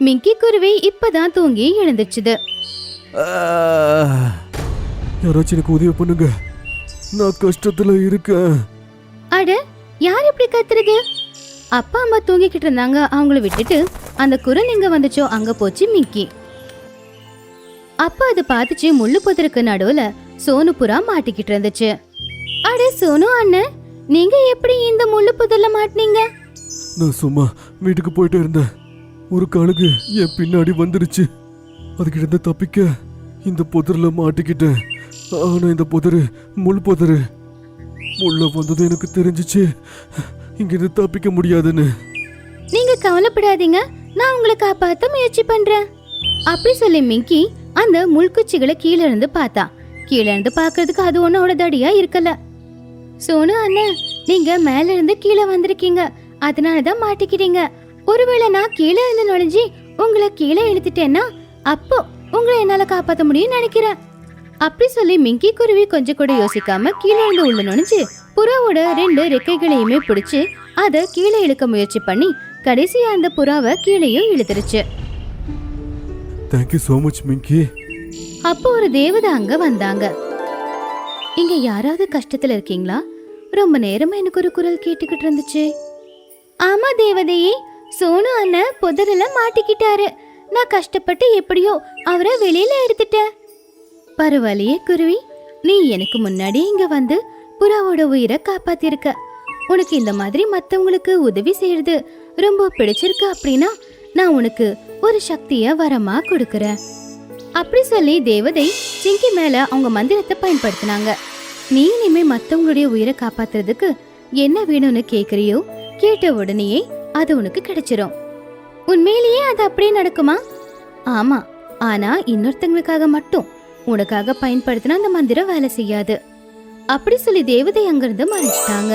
மிங்கி குருவி இப்பதான் தூங்கி எழுந்துச்சுது. யாராச்சும் எனக்கு உதவி பண்ணுங்க, நான் கஷ்டத்துல இருக்கேன். அட, யார் இப்படி கத்துறது? அப்பா அம்மா தூங்கிக்கிட்டு இருந்தாங்க. அவங்கள விட்டுட்டு அந்த குரல் எங்க வந்துச்சோ அங்க போச்சு மிங்கி. அப்பா அது பார்த்துச்சு. முள்ளு புதருக்கு நடுவுல சோனு புறா மாட்டிக்கிட்டு இருந்துச்சு. அட சோனு அண்ணன், நீங்க எப்படி இந்த முள்ளு புதர்ல மாட்டினீங்க? நான் சும்மா வீட்டுக்கு போயிட்டே இருந்தேன். ஒரு கழுகு என் பின்னாடி வந்துருச்சு. அதுக்கிட்ட இருந்து தப்பிக்க இந்த புதர்ல மாட்டிக்கிட்டேன். ஆனா இந்த புதரு முள் புதரு. முள்ள வந்தது எனக்கு தெரிஞ்சிச்சு இங்கிருந்து தப்பிக்க முடியாதுன்னு. நீங்க கவலைப்படாதீங்க, நான் உங்களை காப்பாத்த முயற்சி பண்றேன் அப்படி சொல்லி மிங்கி அந்த முள்குச்சிகளை கீழே இருந்து பார்த்தா. கீழே இருந்து பாக்குறதுக்கு அது ஒன்னோட தடியா இருக்கல. சோனு அண்ணன், நீங்க மேல இருந்து கீழே வந்திருக்கீங்க, அதனாலதான் மாட்டிக்கிறீங்க. ஒருவேளை நான் கீழே இருந்து நுழைஞ்சி உங்களை கீழே இழுத்துட்டேன்னா அப்போ உங்களை என்னால காப்பாத்த முடியும்னு நினைக்கிறேன் அப்படி சொல்லி மிங்கி குருவி கொஞ்சம் கூட யோசிக்காம கீழே இருந்து உள்ள நுழைஞ்சு புறாவோட 2 ரெக்கைகளையுமே பிடிச்சு அத கீழே இழுக்க முயற்சி பண்ணி கடைசியா அந்த புறாவை கீழேயும் இழுத்துருச்சு. தேங்க்யூ சோ மச் மிங்கி. அப்போ ஒரு தேவதை அங்க வந்தாங்க. இங்க யாராவது கஷ்டத்துல இருக்கீங்களா? ரொம்ப நேரமா எனக்கு ஒரு குரல் கேட்டுக்கிட்டு இருந்துச்சு. ஆமா தேவதையே, சோனு அண்ணன் புதரில மாட்டிக்கிட்டாரு. நான் கஷ்டப்பட்டு எப்படியோ அவரை வெளியில எடுத்துட்டேன். பரவாயில்லையே குருவி, நீ எனக்கு முன்னாடி இங்க வந்து புறாவோட உயிரை காப்பாத்திருக்க. உனக்கு இந்த மாதிரி மத்தவங்களுக்கு உதவி செய்யறது ரொம்ப பிடிச்சிருக்கு அப்படின்னா நான் உனக்கு ஒரு சக்திய வரமா கொடுக்கறேன் அப்படி சொல்லி தேவதை சிங்கி மேல அவங்க மந்திரத்தை பயன்படுத்தினாங்க. நீ இனிமே மத்தவங்களுடைய உயிரை காப்பாத்துறதுக்கு என்ன வேணும்னு கேக்குறியோ கேட்ட உடனேயே அது உனக்கு கிடைச்சிரும். உண்மையிலேயே அது அப்படியே நடக்குமா? ஆமா, ஆனா இன்னொருத்தங்களுக்காக மட்டும். உனக்காக பயன்படுத்தினா அந்த மந்திரம் வேலை செய்யாது அப்படி சொல்லி தேவதை அங்கிருந்து மறைச்சிட்டாங்க.